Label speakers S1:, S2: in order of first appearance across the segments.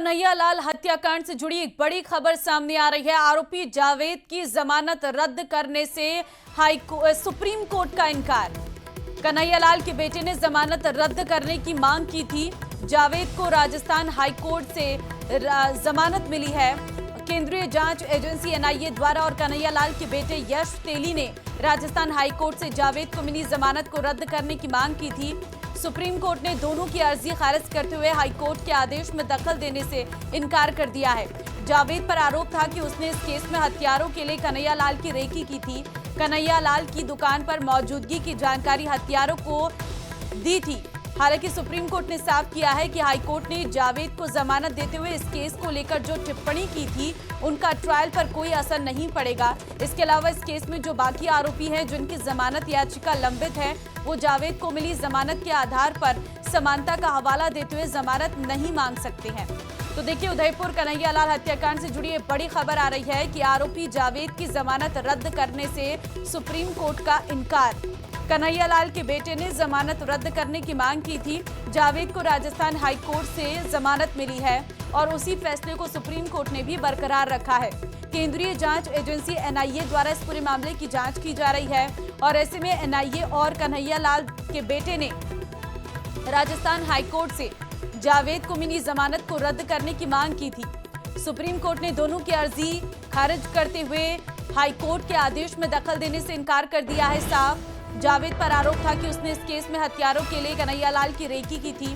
S1: कन्हैयालाल हत्याकांड से जुड़ी एक बड़ी खबर सामने आ रही है। आरोपी जावेद की जमानत रद्द करने से सुप्रीम कोर्ट का इनकार। कन्हैयालाल के बेटे ने जमानत रद्द करने की मांग की थी। जावेद को राजस्थान हाईकोर्ट से जमानत मिली है। केंद्रीय जांच एजेंसी एनआईए द्वारा और कन्हैयालाल के बेटे यश तेली ने राजस्थान हाईकोर्ट से जावेद को मिली जमानत को रद्द करने की मांग की थी। सुप्रीम कोर्ट ने दोनों की अर्जी खारिज करते हुए हाईकोर्ट के आदेश में दखल देने से इनकार कर दिया है। जावेद पर आरोप था कि उसने इस केस में हथियारों के लिए कन्हैयालाल की रेकी की थी। कन्हैयालाल की दुकान पर मौजूदगी की जानकारी हथियारों को दी थी। हालांकि सुप्रीम कोर्ट ने साफ किया है कि हाईकोर्ट ने जावेद को जमानत देते हुए इस केस को लेकर जो टिप्पणी की थी उनका ट्रायल पर कोई असर नहीं पड़ेगा। इसके अलावा इस केस में जो बाकी आरोपी हैं जिनकी जमानत याचिका लंबित है, वो जावेद को मिली जमानत के आधार पर समानता का हवाला देते हुए जमानत नहीं मांग सकते हैं। तो देखिए, उदयपुर कन्हैयालाल हत्याकांड से जुड़ी एक बड़ी खबर आ रही है कि आरोपी जावेद की जमानत रद्द करने से सुप्रीम कोर्ट का इनकार। कन्हैयालाल के बेटे ने जमानत रद्द करने की मांग की थी। जावेद को राजस्थान हाईकोर्ट से जमानत मिली है और उसी फैसले को सुप्रीम कोर्ट ने भी बरकरार रखा है। केंद्रीय जांच एजेंसी एनआईए द्वारा इस पूरे मामले की जांच की जा रही है और ऐसे में एनआईए और कन्हैयालाल के बेटे ने राजस्थान हाईकोर्ट से जावेद को मिली जमानत को रद्द करने की मांग की थी। सुप्रीम कोर्ट ने दोनों की अर्जी खारिज करते हुए हाईकोर्ट के आदेश में दखल देने से इनकार कर दिया है। साफ जावेद पर आरोप था कि उसने इस केस में हथियारों के लिए कन्हैयालाल की रेकी की थी।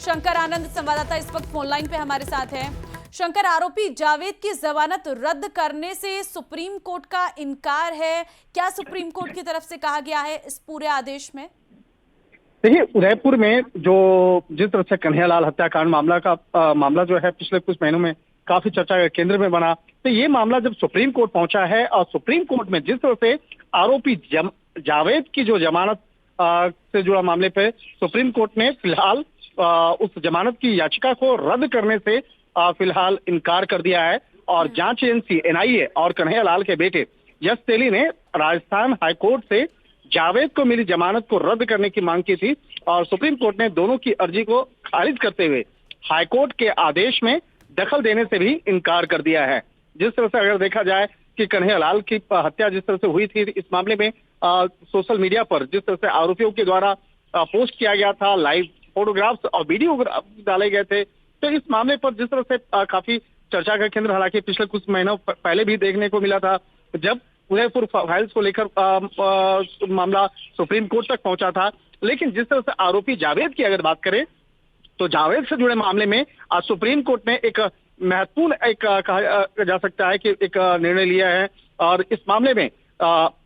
S1: शंकर आनंद संवाददाता इस वक्त फोन लाइन पे हमारे साथ हैं। शंकर, आरोपी जावेद की जमानत रद्द करने से सुप्रीम कोर्ट का इनकार है, क्या सुप्रीम कोर्ट की तरफ से कहा गया है इस पूरे आदेश में?
S2: देखिए, उदयपुर में जो जिस तरह से कन्हैयालाल हत्याकांड मामला जो है पिछले कुछ महीनों में काफी चर्चा के केंद्र में बना, तो ये मामला जब सुप्रीम कोर्ट पहुंचा है और सुप्रीम कोर्ट में जिस तरह से आरोपी जावेद की जो जमानत से जुड़ा मामले पे सुप्रीम कोर्ट ने फिलहाल उस जमानत की याचिका को रद्द करने से फिलहाल इनकार कर दिया है। और जांच एजेंसी एनआईए और कन्हैयालाल के बेटे यश तेली ने राजस्थान हाईकोर्ट से जावेद को मिली जमानत को रद्द करने की मांग की थी और सुप्रीम कोर्ट ने दोनों की अर्जी को खारिज करते हुए हाईकोर्ट के आदेश में दखल देने से भी इनकार कर दिया है। जिस तरह से अगर देखा जाए कि कन्हैयालाल की हत्या जिस तरह से हुई थी, इस मामले में सोशल मीडिया पर जिस तरह से आरोपियों के द्वारा पोस्ट किया गया था, लाइव फोटोग्राफ्स और वीडियो डाले गए थे, तो इस मामले पर जिस तरह से काफी चर्चा का केंद्र हालांकि पिछले कुछ महीनों पहले भी देखने को मिला था, जब उदयपुर फाइल्स को लेकर मामला सुप्रीम कोर्ट तक पहुंचा था। लेकिन जिस तरह से आरोपी जावेद की अगर बात करें तो जावेद से जुड़े मामले में आज सुप्रीम कोर्ट ने एक महत्वपूर्ण कहा जा सकता है कि एक निर्णय लिया है और इस मामले में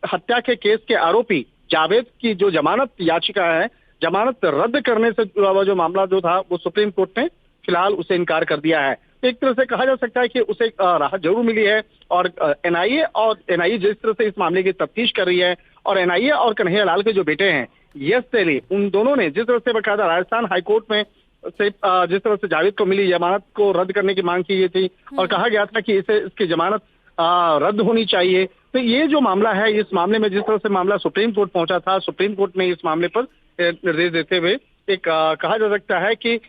S2: हत्या के केस के आरोपी जावेद की जो जमानत याचिका है, जमानत रद्द करने से जुड़ा हुआ जो मामला जो था वो सुप्रीम कोर्ट ने फिलहाल उसे इनकार कर दिया है। एक तरह से कहा जा सकता है कि उसे राहत जरूर मिली है और एनआईए जिस तरह से इस मामले की तफ्तीश कर रही है और एनआईए और कन्हैयालाल के जो बेटे हैं यश तेली, उन दोनों ने जिस तरह से बकायदा राजस्थान हाईकोर्ट में से जिस तरह से जावेद को मिली जमानत को रद्द करने की मांग की गई थी और कहा गया था कि इसकी जमानत रद्द होनी चाहिए, तो ये जो मामला है, इस मामले में जिस तरह से मामला सुप्रीम कोर्ट पहुंचा था, सुप्रीम कोर्ट ने इस मामले पर निर्देश देते हुए एक कहा जा सकता है कि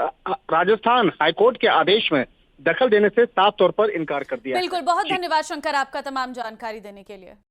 S2: राजस्थान हाईकोर्ट के आदेश में दखल देने से साफ तौर पर इनकार कर दिया।
S1: बिल्कुल, बहुत धन्यवाद शंकर आपका तमाम जानकारी देने के लिए।